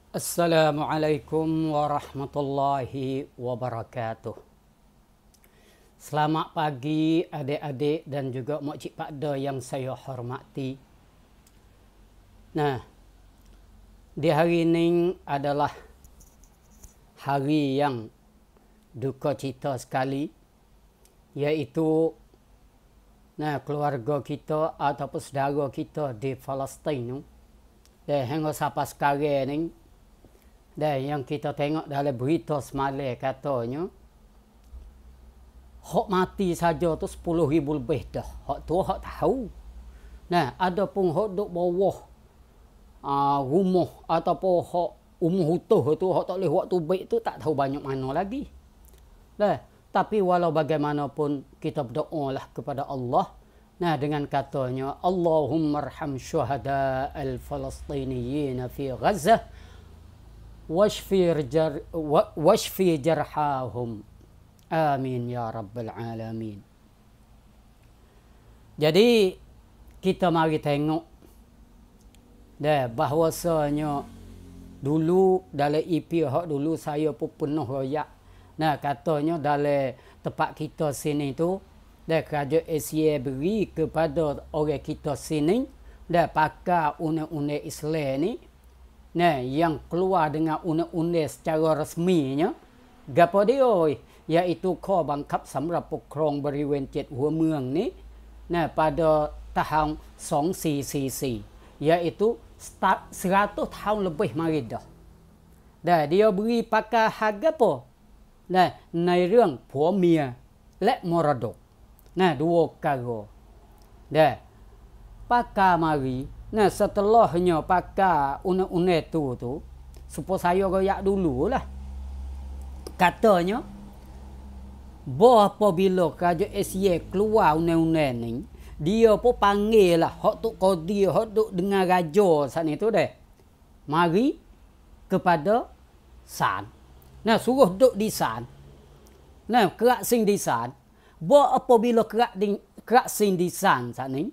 Assalamualaikum warahmatullahi wabarakatuh. Selamat pagi adik-adik dan juga mak cik pakda yang saya hormati. Nah, di hari ini adalah hari yang duka cita sekali, iaitu keluarga kita ataupun saudara kita di Palestin. Dan hingga sampai sekarang ni, dan yang kita tengok dalam berita semalam katanya, hak mati saja tu 10,000 lebih dah. Hak tu hak tahu. Nah, ada pun hak duk bawah rumah ataupun hak umur utuh tu, hak tak boleh waktu baik tu tak tahu banyak mana lagi. Nah, tapi walau bagaimanapun kita berdoa lah kepada Allah. Nah, dengan katanya, Allahumma arham syuhada al-Falastiniyin fi Gaza washfi jarhahum. Amin ya rabbal alamin. Jadi kita mari tengok bahawasanya dulu dalam EP hak dulu saya pun penuh royak. Nah, katanya dalam tempat kita sini tu, kerajaan Asia beri kepada orang kita sini pakai undang-undang Islam ni, yang keluar dengan undang-undang secara resminya, gapo dia iaitu kau bangkap สำหรับ ปกครองบริเวณ7 หัวเมืองนี้ pada tahun 2444, iaitu 100 tahun lebih mari dah. Dan dia beri pakai harga apa? ในเรื่องผัวเมียและมรดก dua perkara. Dan pakai mari, setelahnya pakai undang-undang tu supaya saya royak dululah. Katanya, apabila kerajaan Asia keluar undang-undang ni, dia pun panggil lah hak tu qadi, hak duk dengan raja saat ni tu mari kepada San. Suruh duk di San. Kerak sing di San. Apabila kerak sing di San saat ni,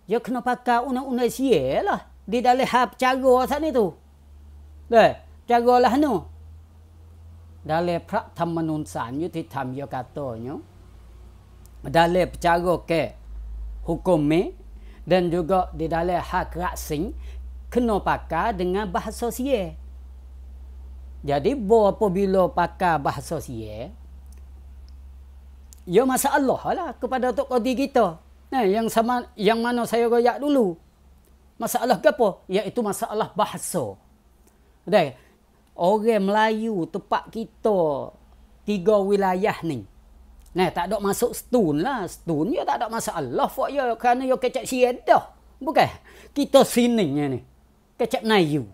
dia kena pakai undang-undang Asia lah. Di dalam hal cara saat ni tu. Cara lah ni. Dalam พระธรรมนูญศาลยุติธรรม dia katanya, dalam cara ke hukum dan juga di dalam hak raksing kena pakai dengan bahasa Sia. Jadi apabila pakai bahasa Sia, ya masalah lah kepada tok qadi kita. Yang mana saya royak dulu. Masalah apa? Iaitu masalah bahasa. Orang Melayu tempat kita 3 wilayah ni, tak ada masuk stun lah. Stun ya tak ada masalah. Fak ya kerana ya kecap siedah. Bukan. Kita sini ni. Kecap Melayu.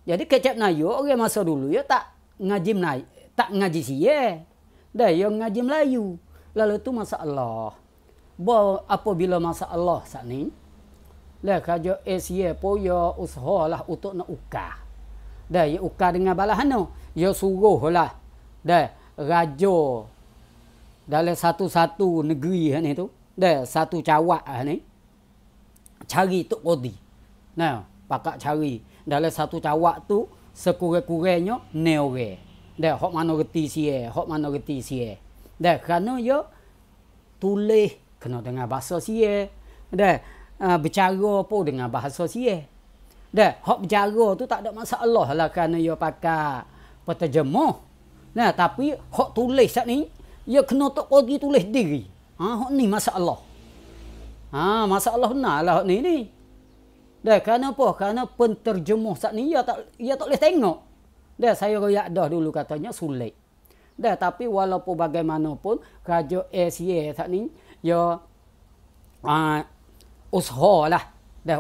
Jadi kecap Melayu orang masa dulu ya tak ngaji Melayu, tak ngaji sia. Ya ngaji Melayu. Lalu tu masalah. Apabila masalah saat ni, kerajaan Asia pun ya usahalah untuk nak ukar. Ya ukar dengan balahana. Ya suruh lah. Raja dalam satu-satu negeri ni tu. Satu cawak ni. Cari tok qadi. Pakak cari. Dalam satu cawak tu, sekurang-kurangnya, ni orang. Hak mana reti sia. Hak mana reti sia. Kerana ya tulis kena dengan bahasa sia. Bercara pun dengan bahasa sia. Hak bercara tu tak ada masalah lah kerana dia pakai penterjemah. Tapi hak tulis saat ni, dia kena tok qadi tulis diri. Hak ni masalah. Masalah benar lah hak ni. Kerana apa? Kerana penterjemah saat ni, dia tak boleh tengok. Saya royak dah dulu katanya sulit. Tapi walaupun bagaimanapun, kerajaan Asia saat ni, dia usahalah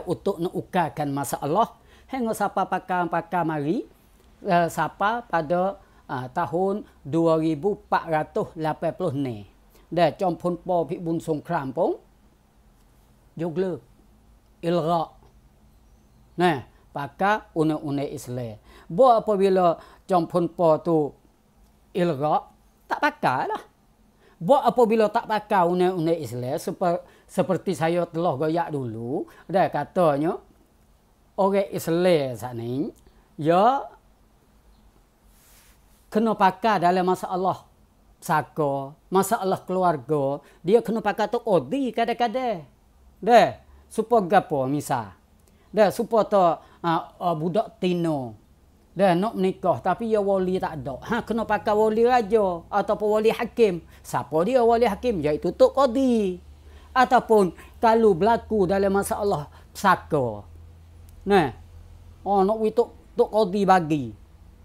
untuk nak ukarkan masalah hingga sampai pakar mari sampai pada tahun 2480 ni. Trong pun po pi bun songkram pun juga ilgha. Pakai undang-undang Islam. Apabila trong pun po tu ilgha, tak pakai lah. Apabila tak pakai undang-undang Islam, seperti saya telah goyak dulu, katanya orang Islam saat ni, ya kena pakai dalam masalah saka, masalah keluarga, dia kena pakai tu qadi kadang-kadang. Dah, supaya gapo misal. Dah supaya tu budak tino. Dah nak menikah tapi ya wali tak ada. Kena pakai wali raja ataupun wali hakim. Siapa dia wali hakim? Iaitu tok qadi. Ataupun kalau berlaku dalam masalah saka. Nah. Nak tok qadi bagi.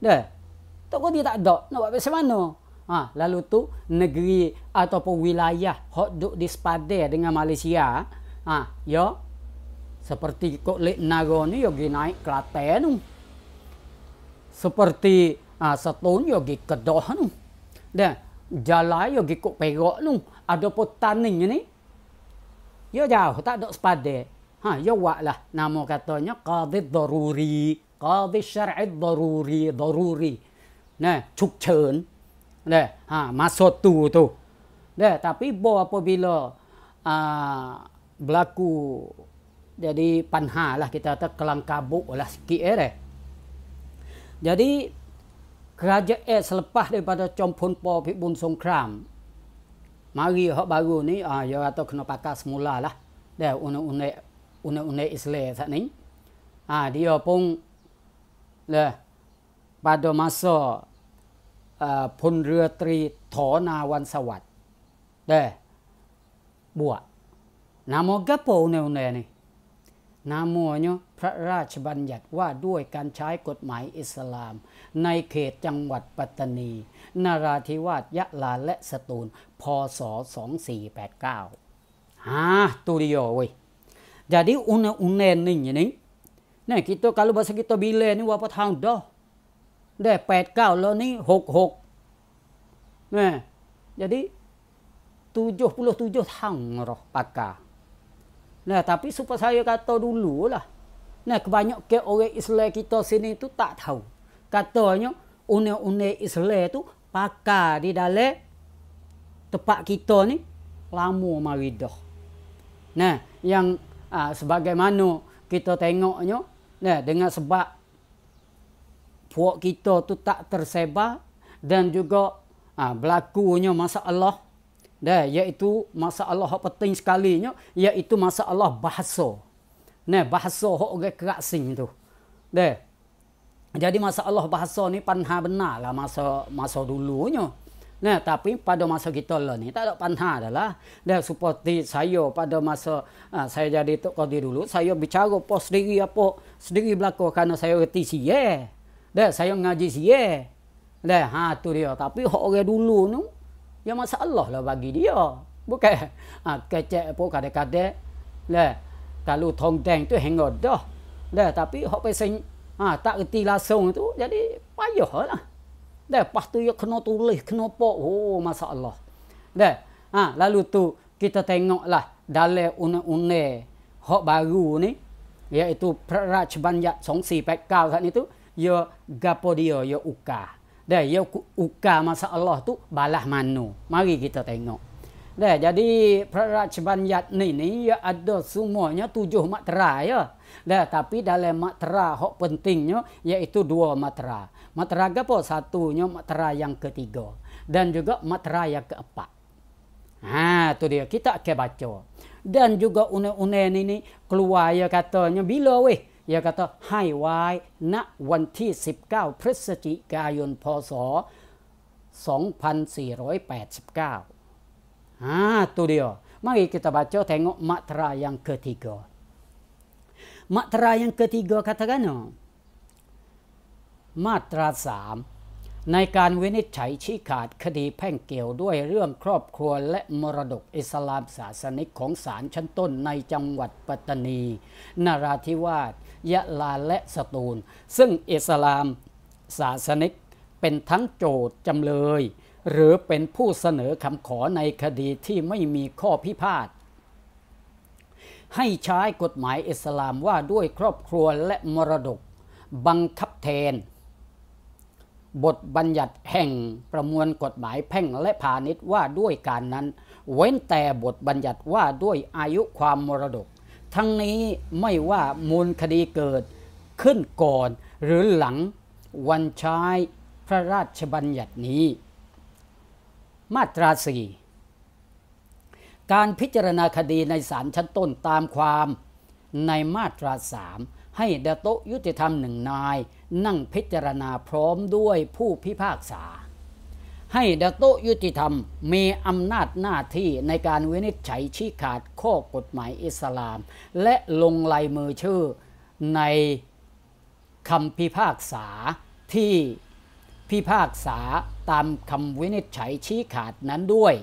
Dah. Tok qadi tak ada. Nak buat macam mana? Lalu tu negeri ataupun wilayah hok duk di sepadan dengan Malaysia, ya seperti kok Lek Nara ni yo gi naik Kelantan tu. Seperti Setun yo gi Kedah tu. Dan jalan yo gi kok Perak tu. Ada pun taning ni. Yo jauh tak ada sepadan. Ya buatlah nama katanya qadhi daruri, qadhi syar'i daruri. Nah,ฉุกเฉิน masa tu. Tapi apabila berlaku jadi panha lah kita kata kelang kabut lah sikit Jadi kerajaan selepas daripada Chom Phon Po Pik Bun Songkram, mari hak baru ni ya kata kena pakai semula lah. Dah undang-undang Islam saat ni. Dia pun lah pada masa Pun รือตรี Thona Wan Sawat. Dah buat. Nama gapo undang-undang ni? Namanyaพระราชบัญญัติว่าด้วยการใช้กฎหมายอิสลามในเขตจังหวัดปัตตานีนราธิวาสยะลาและสตูลพ.ศ. 2489. Tu dia weh. Jadi undang-undang ni nah kita kalau bahasa kita bila ni berapa tahun dah? Dah 89 lah ni 66. Nah. Jadi 77 tahun roh pakar. Nah, tapi supaya saya kata dululah. Nah, kebanyakan orang Islam kita sini tu tak tahu. Katanya undang-undang Islam tu pakar di dalam tempat kita ni lama mari dah. Nah, yang sebagaimana kita tengoknya, nah dengan sebab puak kita tu tak tersebar dan juga berlakunya masalah iaitu masalah yang penting sekalinya iaitu masalah bahasa. Nah, bahasa hok orang kerak sing tu. Jadi masalah bahasa ni panha benar lah masa dulunya. Nah, tapi pada masa kita lah ni tak ada panha adalah. Seperti saya pada masa saya jadi tok qadi dulu, saya bicara sendiri belaka kerana saya reti siye. Saya ngaji siye. Tu dia. Tapi hok orang dulu tu ya masalah lah bagi dia. Bukan kecek pun kadang-kadang kalau tongdeng tu hang dah. Tapi hok pesing tak reti langsung tu jadi payah lah. Lepas tu ya kena tulis, kena masalah. Lalu tu kita tengoklah dalam undang-undang hok baru ni iaitu พระราชบัญญัติ 2489 saat ni tu ya gapo dia ya ukah. Ya ukah masalah tu balah mano. Mari kita tengok. Jadi พระราชบัญญัติni ya ada semuanya 7 matera ya. Tapi dalam matera hok pentingnya iaitu 2 matera. Matera gapo? Satunya matera yang ketiga dan juga matera yang keempat. Tu dia kita akan baca. Dan juga undang-undang ni keluar ya katanya bila weh? Ya kata hai wai ณ วันที่ 19 พฤศจิกายน พ.ศ. 2489. Tu dia. Mari kita baca tengok matera yang ketiga. Matera yang ketiga katakan มาตรา 3 ในการวินิจฉัยชี้ขาดคดีแพ่งเกี่ยวด้วยเรื่องครอบครัวและมรดกอิสลามศาสนิกของศาลชั้นต้นในจังหวัดปัตตานีนราธิวาสยะลาและสตูลซึ่งอิสลามศาสนิกเป็นทั้งโจทย์จำเลยหรือเป็นผู้เสนอคำขอในคดีที่ไม่มีข้อพิพาทให้ใช้กฎหมายอิสลามว่าด้วยครอบครัวและมรดกบังคับแทนบทบัญญัติแห่งประมวลกฎหมายแพ่งและพาณิชย์ว่าด้วยการนั้นเว้นแต่บทบัญญัติว่าด้วยอายุความมรดกทั้งนี้ไม่ว่ามูลคดีเกิด ขึ้นก่อนหรือหลังวันใช้พระราชบัญญัตินี้มาตรา 4 การพิจารณาคดีในศาลชั้นต้นตามความในมาตรา 3 ให้ดาโตะยุติธรรม1 นายนั่งพิจารณาพร้อมด้วยผู้พิพากษาให้ดาโตะยุติธรรมมีอำนาจหน้าที่ในการวินิจฉัยชี้ขาดข้อกฎหมายอิสลามและลงลายมือชื่อในคำพิพากษาที่พิพากษาตามคำวินิจฉัยชี้ขาดนั้นด้วย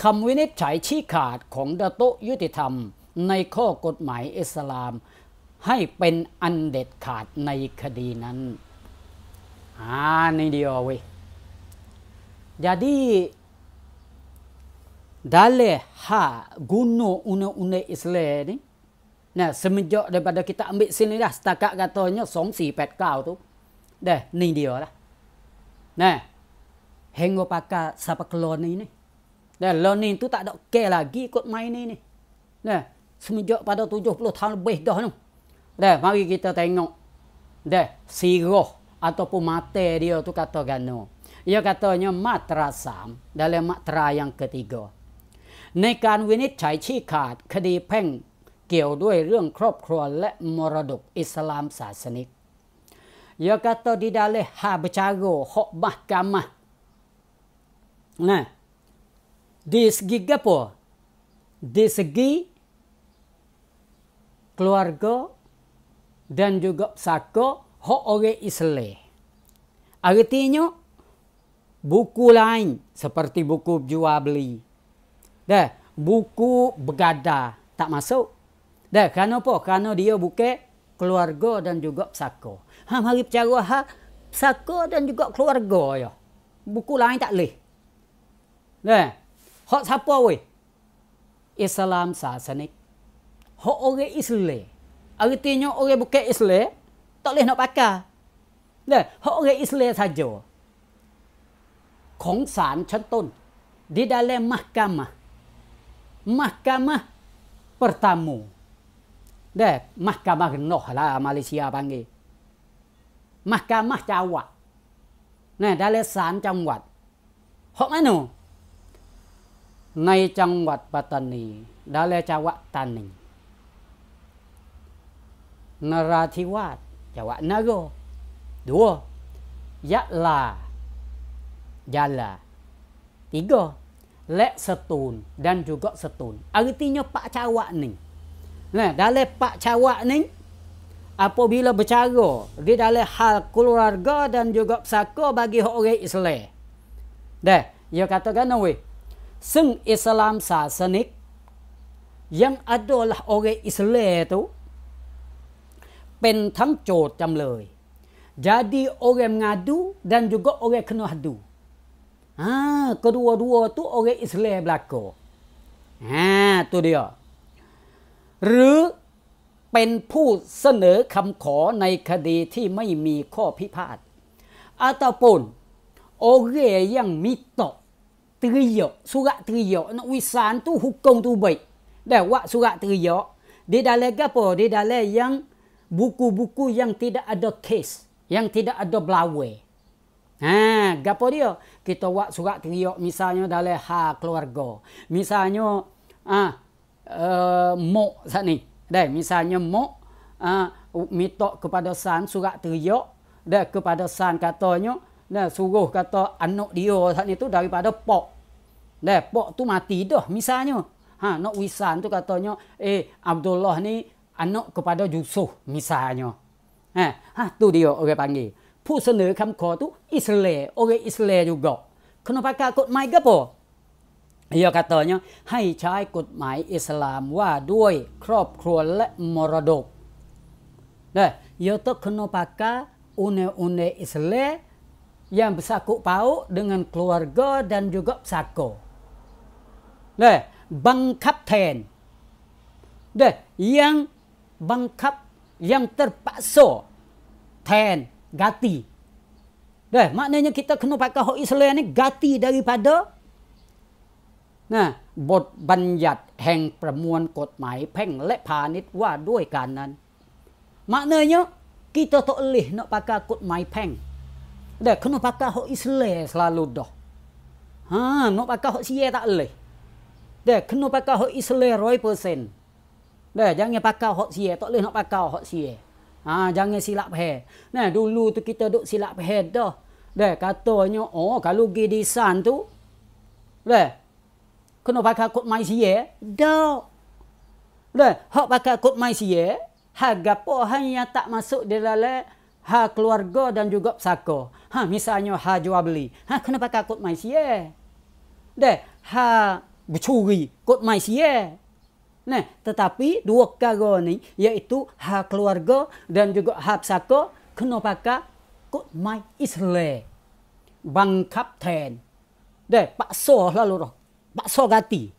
คำวินิจฉัยชี้ขาดของดาโตะยุติธรรมในข้อกฎหมายอิสลามให้เป็นอันเด็ดขาดในคดีนั้นini dia weh. Jadi dalam guna undang-undang Islam ni, nah semenjak daripada kita ambil sini dah setakat katanya 2489 tu. Dah ni dia lah. Nah, hingga pakai siapa keluar ni. Dah law ni tu tak ada ke lagi ikut main ni. Nah, semenjak pada 70 tahun lebih dah tu. Dah mari kita tengok. Dah sirah ataupun mata dia tu kata gano. Ia katanya matra 3 dalam matra yang ketiga. ในการวินิจฉัยชี้ขาดคดีแพ่งเกี่ยวด้วยเรื่องครอบครัวและมรดกอิสลามศาสนิก Ia kata di dalam bercara hak mahkamah. Nah, di segi apa? Di segi keluarga dan juga pesaka hak orang Islam. Artinya buku lain seperti buku jual beli. Dah, buku bergada tak masuk. Dah, kerana apa? Kerana dia bukan keluarga dan juga pesaka. Mari bicara pesaka dan juga keluarga ya. Buku lain tak leh. Dah, hak siapa weh? Islam sasanik. Hak orang Islam. Artinya orang bukan Islam tak boleh nak pakai. Dah, hak orang Islam saja. ของศาลชั้นต้น di dalam mahkamah pertama. Dah, mahkamah rendah lah Malaysia panggil. Mahkamah Cawak. Nah, dalam ศาลจังหวัด hak mana? ในจังหวัดปัตตานี dalam Cawak Tani. Narathivas, Cawak Nara. 2. Yala. Jala. 3. Lek Setun dan juga Setun. Artinya Pak Cawak ni. Nah, dalam Pak Cawak ni apabila bercara di dalam hal keluarga dan juga pesaka bagi orang Islam. Dah, dia katakan weh,ซึ่ง Islam ศาสนิก yang adalah orang Islam tu เป็นทั้งโจทย์จำเลย jadi orang mengadu dan juga orang kena adu. Kedua-dua tu orang Islam belaka. Tu dia. หรือเป็นผู้เสนอคำขอในคดีที่ไม่มีข้อพิพาท ataupun orang yang minta teriak surat teriak nak wisan tu hukum tu baik. Dah buat surat teriak di dalam apa? Di dalam yang buku-buku yang tidak ada kes, yang tidak ada belawai. Gapo dia? Kita buat surat teriak misalnya dalam hal keluarga. Misalnya mok saat ni. Dah, misalnya mok minta kepada san surat teriak, dah kepada san katanya, dah suruh kata anak dia saat ni tu daripada pok. Dah, pok tu mati dah misalnya. Nak wisan tu katanya, Abdullah ni anak kepada Yusuf misalnya. Tu dia orang panggil. ผู้เสนอคำขอ tu Islam, orang Islam juga. Kena pakai กฎหมาย ke apa? Ia katanya ให้ใช้กฎหมายอิสลามว่าด้วยครอบครัวและมรดก Dah, ia tu kena pakai undang-undang Islam yang bersangkut paut dengan keluarga dan juga pesaka. Dah, บังคับแทน Dah, yang บังคับ yang terpaksa แทน ganti. Dah, maknanya kita kena pakai hak Islam ni ganti daripada นะบทบัญญัติแห่งประมวลกฎหมายแพ่งและพาณิชย์ว่าด้วยการนั้น maknanya kita tak boleh nak pakai kod mai peng. Dah kena pakai hak Islam selalu dah. Nak pakai hak sia tak boleh. Dah kena pakai hak Islam 100%. Dah jangan pakai hak sia, tak boleh nak pakai hak sia. Jangan silap pahal. Nah, dulu tu kita duk silap pahal dah. Dah katanya, kalau pergi di san tu, dah kena pakai kod mai sia. Dah. Dah, hak pakai kod mai sia, harga apa hanya tak masuk di dalam hak keluarga dan juga pesaka. Misalnya hak jual beli. Kena pakai kod mai sia. Dah, hak bercuri, kod mai sia. Nah, tetapi dua perkara ni iaitu hak keluarga dan juga hak pesaka kena pakai kod mai Islam. Bangkap ten. Dah, paksa lalu roh. Paksa ganti.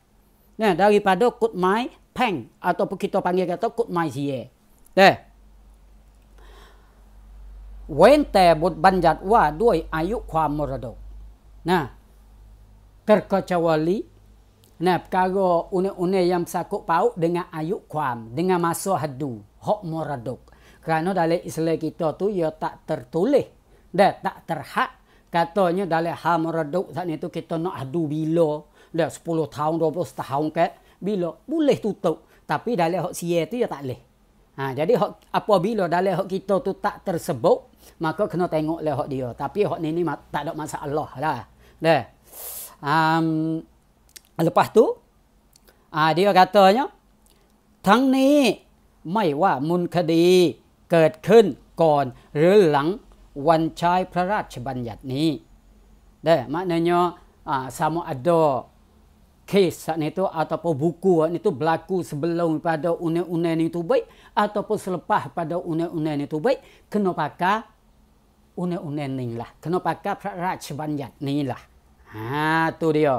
Nah, daripada kod mai peng ataupun kita panggil kata kod mai sia. เว้นแต่บทบัญญัติว่าด้วยอายุความมรดกนะ terkecuali perkara undang-undang yang bersangkut paut dengan ayat kuam, dengan masa hadu hak moradok. Kerana dalam Islam kita tu ia tak tertulis dan tak terhad. Katanya dalam hak moradok saat itu kita nak hadu bila, dah 10 tahun 20 tahun ke bila boleh tutup, tapi dalam hak sia tu ia tak boleh. Jadi hak apabila dalam hak kita tu tak tersebut, maka kena tengok le hak dia. Tapi hak ni tak ada masalah lah. Dah. Lepas tu dia katanya ทั้งนี้ไม่ว่ามูลคดีเกิดขึ้นก่อนหรือหลังวันใช้พระราชบัญญัตินี้ maknanya sama ada kes itu ataupun buku itu berlaku sebelum pada undang-undang itu baik ataupun selepas pada undang-undang itu baik, kena pakai undang-undang ni lah, kena pakaiพระราชบัญญัตินี่lah. Tu dia.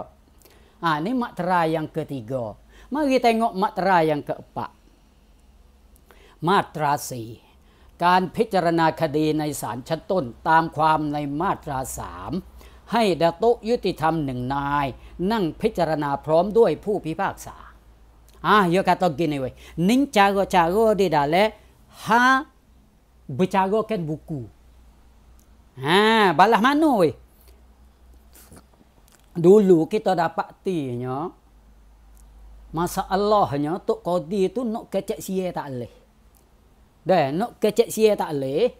Ni materai yang ketiga. Mari tengok materai yang keempat. มาตรา 4 การพิจารณาคดีในศาลชั้นต้นตามความในมาตรา 3 ให้ดาโตยุติธรรม1 นายนั่งพิจารณาพร้อมด้วยผู้พิพากษา. Ya kata gini weh. Ning cara-cara di dalam bercarakan buku. Balas mana weh? Dulu kita dapat tinya masalahnya tok qadi tu nak kecek sia tak boleh. Dah nak kecek sia tak boleh,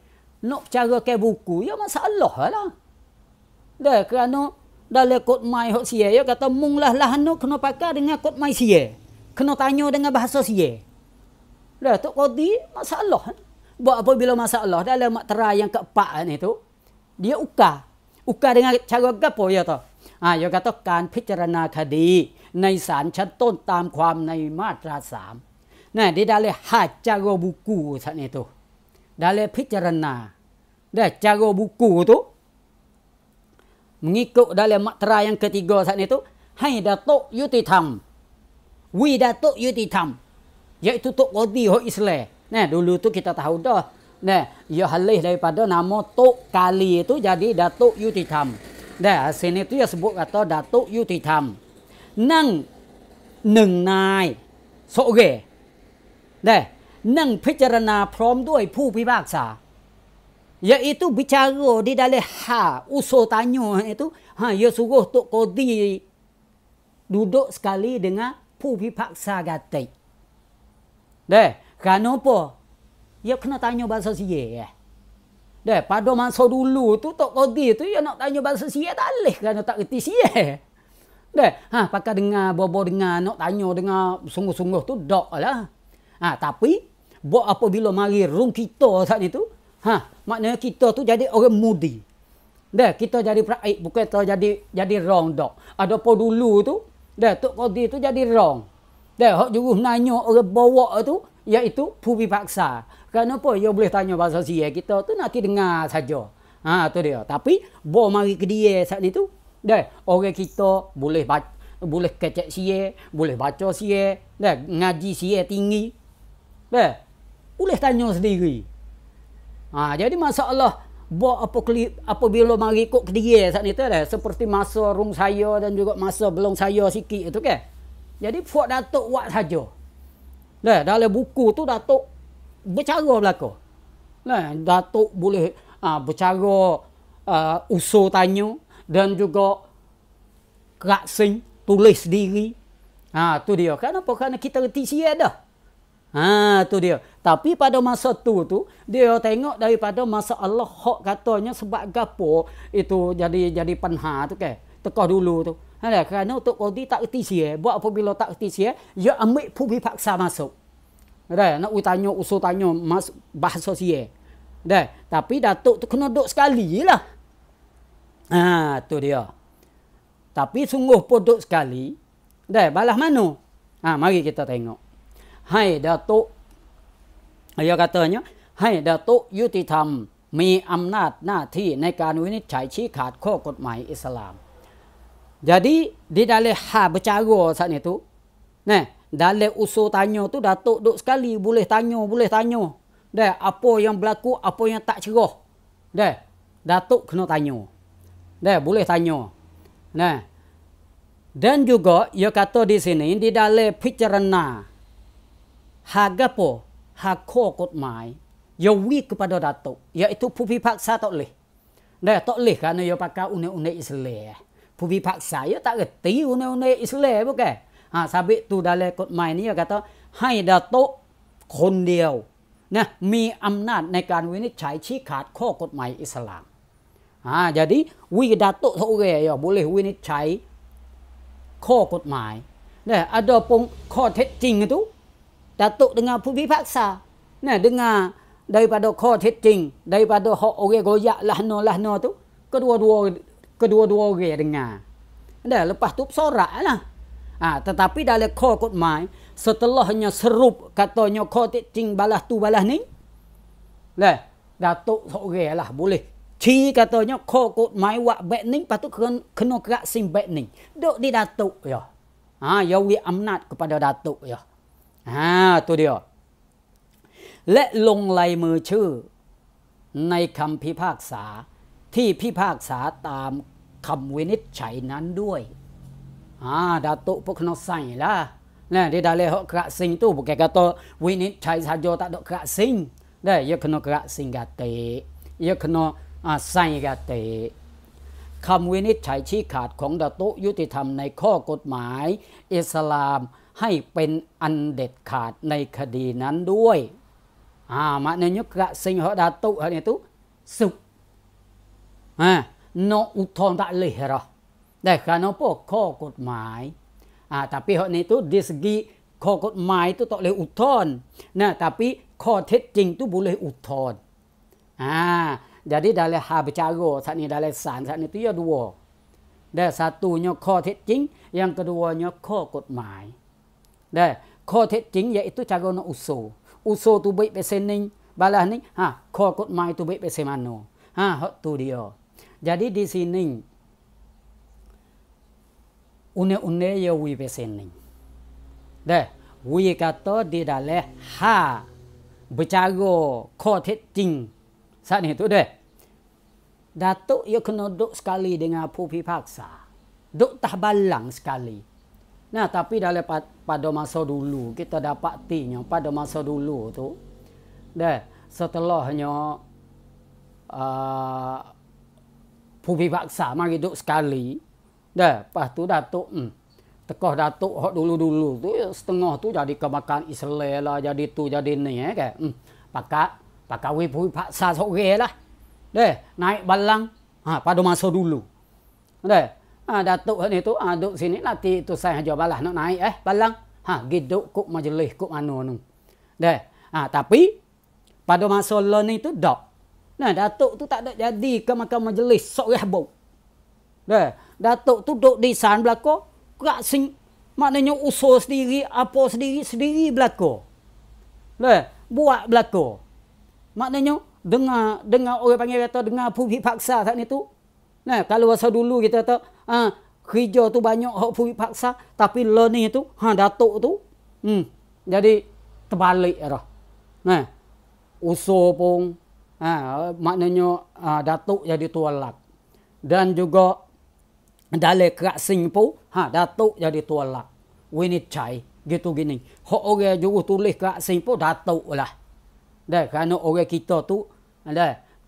nak carakan buku ya masalah lah. Dah kerana dalam kod mai hok sia ya kata munglah nak kena pakai dengan kod mai sia. Kena tanya dengan bahasa sia. Dah tok qadi masalah. Buat apabila masalah dalam materai yang keempat ni tu, dia ukar dengan cara gapo ya tu. ยกตัวการพิจารณาคดีในศาลชั้นต้นตามความในมาตรา 3 nah di dalam hak cara buku saat itu dalamพิจารณา cara buku tu mengikut dalam materai yang ketiga saat itu ให้datuk yutitam wi datuk yutitam iaitu tok qadi hak Islam. Nah dulu tu kita tahu dah, nah ia halih daripada nama tok kali itu jadi datuk yutitam. Sini tu ya sebut kata Datuk Yutitam. Nang 1 นายนั่งพิจารณาพร้อมด้วยผู้พิพากษา yaitu bicara di dalam usul tanya itu ya suruh Tok Qadi duduk sekali denganผู้พิพากษา gatai. Kerana apa? Ya kena tanya bahasa sia. Pada masa dulu tu Tok Qadi tu ya nak tanya bahasa sia tak boleh kerana tak reti sia. Pakai dengar bobo dengar nak tanya dengan sungguh-sungguh tu dak lah. Tapi buat apabila mari room kita saat itu, maknanya kita tu jadi orang mudi. Kita jadi praik bukan jadi wrong dak. Ada apa dulu tu, Tok Qadi tu jadi wrong. Hak juruh nanya orang bawa tu iaituผู้พิพากษา. Kenapa dia boleh tanya bahasa sia, kita tu nanti dengar saja. Tu dia. Tapi bo mari ke dia saat ni tu, orang kita boleh boleh kecek sia, boleh baca sia, ngaji sia tinggi. Boleh tanya sendiri. Jadi masalah apabila mari ikut Kediri saat ni tu dah seperti masa rung saya dan juga masa belum saya sikit tu kan. Jadi Fuad Datuk buat saja. Dah dalam buku tu Datuk bercara belaka. Nah, Datuk boleh bercara usul tanya dan juga kerak sing tulis sendiri. Tu dia. Kenapa? Kerana kita reti siap dah. Tu dia. Tapi pada masa tu dia tengok daripada masa Allah hak katanya sebab gapo itu jadi panha tu kan. Tekah dulu tu. Kerana untuk kodi tak reti siap. Buat apabila tak reti siap, dia ambil pubi paksa masuk. Dah nak tanya usul tanya bahasa siap. Dah, tapi Datuk tu kena duduk sekali lah. Tu dia. Tapi sungguh pun duduk sekali. Dah, balas mana? Mari kita tengok. Hai Datuk, dia katanya, hai Datukยุติธรรมมีอำนาจหน้าที่ในการวินิจฉัยชี้ขาดข้อกฎหมายอิสลาม. Jadi di dalam bercara saat ni tu, dalam usul tanya tu Datuk duduk sekali boleh tanya. Dah, apa yang berlaku, apa yang tak cerah. Dah, Datuk kena tanya. Dah, boleh tanya. Nah. Dan juga ia kata di sini di dalam pijarana hagapo hak kod mai ia wi kepada Datuk iaitu pubi paksa tak boleh. Dah tak boleh kerana ia pakai undang-undang Islam. Pubi paksa ia tak reti undang-undang Islam bukan. Sabit tu dalam kod mai ni ia kata hai Datuk คนเดียวนะมีอำนาจในการวินิจฉัยชี้ขาดข้อกฎหมายอิสลาม. Jadi Datuk seorang ya bolehวินิจฉัยข้อกฎหมาย. Ada pun ข้อเท็จจริงitu Datuk dengarผู้พิพากษา dengar daripada ข้อเท็จจริง daripada hak orang goyak lahno tu kedua-dua orang dengar. Lepas tu bersorak lah. Tetapi dalam ข้อกฎหมาย setelahnya serup katanya ข้อเท็จจริง balas tu balas ni. Datuk seorang lah bolehชี้katanya ข้อกฎหมาย buat baik ni lepas tu kena kerak sim baik ni. Duk di Datuk ya. Yawi amnat kepada Datuk ya. Tu dia. และลงลายมือชื่อในคำพิพากษาที่พิพากษาตามคำวินิจฉัยนั้นด้วย Datuk pun kena sign lah. Di dalam hak kerak sing tu bukan kataวินิจฉัย saja tak ada kerak sing. Ia kena kerak sing gatik. Ia kena sign gatik. คำวินิจฉัยชี้ขาดของดาตุยุติธรรมในข้อกฎหมายอิสลามให้เป็นอันเด็ดขาดในคดีนั้นด้วย maknanya kerak sing hak Datuk hak ni tu suk. No uthon tak leh dah. Kerana apa? ข้อกฎหมาย tapi hak ni tu di segi ข้อกฎหมาย tu tak boleh uthon. Tapi ข้อเท็จจริง tu boleh uthon. Jadi dalam bercara saat ni dalam san saat ni tu ya dua. Satunya ข้อเท็จจริง yang keduanya ข้อกฎหมาย. ข้อเท็จจริง iaitu cara nak usul tu baik pesen ni balas ni ข้อกฎหมาย tu baik pesen mana. Hak tu dia. Jadi di sini undang-undang ya wi pesen ni. Wi kata di dalam bercara ข้อเท็จจริง saat ni tu Datuk ia kena duduk sekali denganผู้พิพากษา duduk tah balang sekali. Tapi dalam pada masa dulu kita dapatinya pada masa dulu tu setelahnyaผู้พิพากษา mari duduk sekali. Lepas tu Datuk tekah Datuk hak dulu-dulu tu setengah tu jadi kemakan Islam lah, jadi tu jadi ni kan. Pakaiผู้พิพากษา seorang lah. Naik balang pada masa dulu. Datuk ni tu duduk sini nanti tu saya aja balas nak naik balang. Giduk kuk majlis kuk mana nu. Tapi pada masa lain ni tu dak. Datuk tu tak ada jadi ke makan majlis sok rahbuk. Datuk tu duduk di san belaka, kerak sing maknanya usul sendiri, apa sendiri belaka. Buat belaka. Maknanya dengar orang panggil kata dengarผู้พิพากษา saat ni tu. Kalau masa dulu kita kata kerja tu banyak hakผู้พิพากษา tapi learning tu Datuk tu jadi terbalik dah. Usul pun Maknanya datuk jadi tualak. Dan juga dalam kerak sing pun datuk jadi tualak. Winit cai gitu gini. Hak orang juru tulis kerak sing pun datuk lah. Dah kerana orang kita tu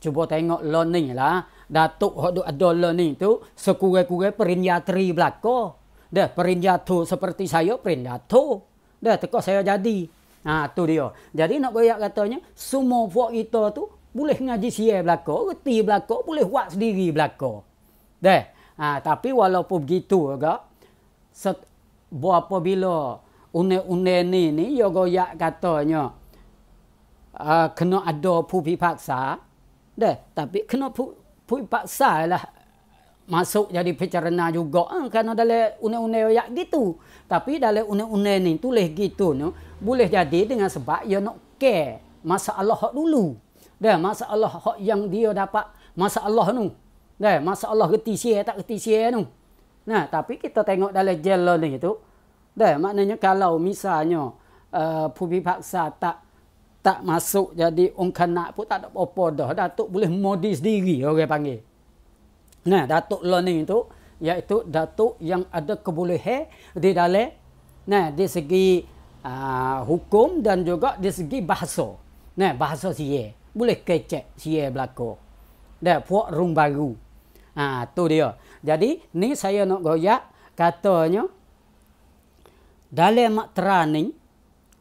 cuba tengok learning lah. Datuk hak ada learning tu sekurang-kurang perinjatri belaka. Dah perinjatu seperti saya perinjatu. Dah teko saya jadi. Tu dia. Jadi nak goyak katanya semua puak kita tu boleh ngaji siar belaka, reti belaka, boleh buat sendiri belaka. Dah. Tapi walaupun begitu juga apabila undang-undang ni ya goyak katanya kena ada pupi paksa. Dah, tapi kena pupi paksa lah masuk jadi pencerna juga kerana dalam undang-undang ayat gitu. Tapi dalam undang-undang ni tulis gitu no, boleh jadi dengan sebab dia nak care masalah hak dulu. Dah masalah hak yang dia dapat masalah tu. Dah masalah reti siar tak reti siar tu. Nah, tapi kita tengok dalam jalan ni tu. Dah maknanya kalau misalnya pupi paksa tak masuk jadi orang kanak pun tak ada apa-apa dah. Datuk boleh modi sendiri orang panggil. Nah, datuk learning itu iaitu datuk yang ada kebolehan di dalam di segi hukum dan juga di segi bahasa. Nah, bahasa siar boleh kecek siar belaka. Dah puak rung baru. Tu dia. Jadi ni saya nak goyak katanya dalam maktera ni,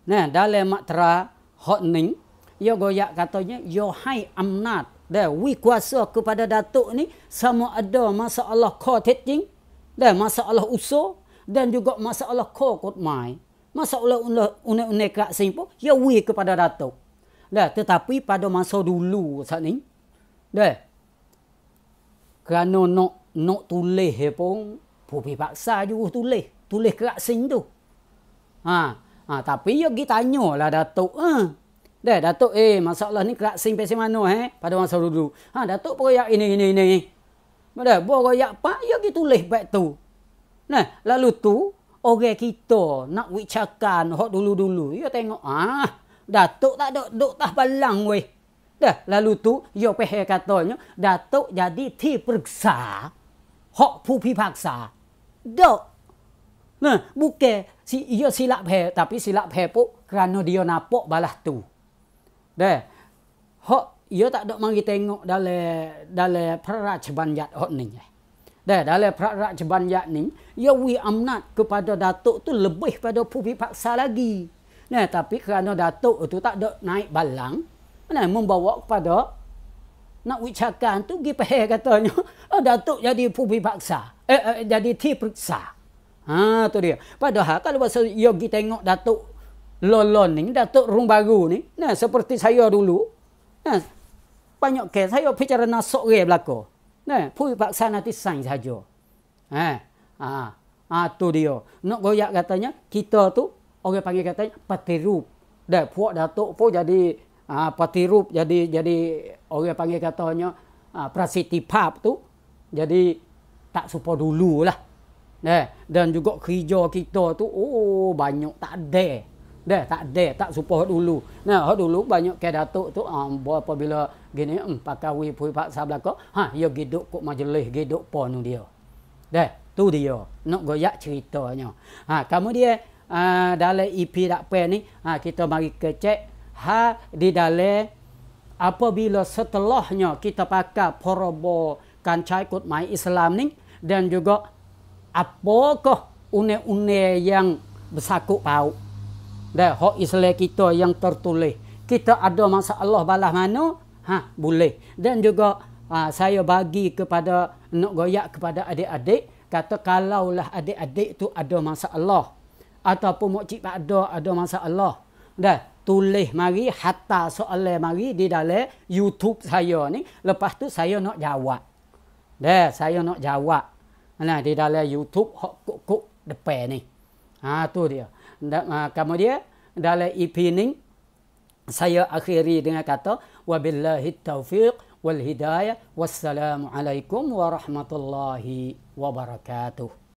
dalam maktera hak ni, ia goyak katanya yo hai amnat wi kuasa kepada datuk ni sama ada masalah co-teaching dan masalah usul dan juga masalah co-kotmai. Masalah undang-undang kerak sing pun ya wi kepada datuk. Tetapi pada masa dulu saat ni kerana nak tulis pun pupi paksa juga tulis kerak sing tu. Tapi ya kita tanyalah datuk. Datuk masalah ni kerak sing pesi mana pada masa dulu. Datuk proyak ini. Dah proyak pak ya kita tulis baik tu. Lalu tu orang kita nak bicarakan hak dulu-dulu. Ya tengok datuk tak ada duk tah balang weh. Dah lalu tu ya peh katanya datuk jadi ti periksa hak pupi paksa. Dok. Bukan ia silap peh tapi silap peh pun kerana dia nampak balas tu. Dah. Hak ia tak ada mari tengok dalam Praraja Banjat hak ni. Dah dalam Praraja Banjat ni ia wi amnat kepada datuk tu lebih pada pupi paksa lagi. Tapi kerana datuk tu tak ada naik balang, membawa kepada nak bicarakan tu pergi peh katanya datuk jadi pupi paksa. Jadi ti periksa. Tu dia. Padahal kalau bahasa ia pergi tengok datuk lolon ni, datuk rung baru ni, seperti saya dulu, banyak kes saya bicara nasok re belaka. Pupi paksa nanti sign saja. Tu dia. Nak goyak katanya kita tu orang panggil katanya patirup. Dah puak datuk pun jadi patirup jadi orang panggil katanya prasitipap tu jadi tak serupa dululah. Dan juga kerja kita tu banyak tak ada. Tak serupa dulu. Hak dulu banyak ke datuk tu apabila gini pakawi pupi paksa belaka, dia giduk kok majlis giduk pon dia. Tu dia. Nak goyak ceritanya. Kemudian dalam EP dakpen ni kita mari kecek di dalam apabila setelahnya kita pakai porobo kancai kotmai Islam ni dan juga apakah undang-undang yang bersakut paut hak Islam kita yang tertulis kita ada masalah balas mana boleh. Dan juga saya bagi kepada nak goyak kepada adik-adik kata kalaulah adik-adik tu ada masalah ataupun mokcik ada masalah. Tulis mari hatta soalan mari di dalam YouTube saya ni. Lepas tu saya nak jawab. Saya nak jawab. Di dalam YouTube hak kok depan ni. Tu dia. Kemudian dalam EP ni saya akhiri dengan kata wabillahi taufiq wal hidayah wassalamualaikum warahmatullahi wabarakatuh.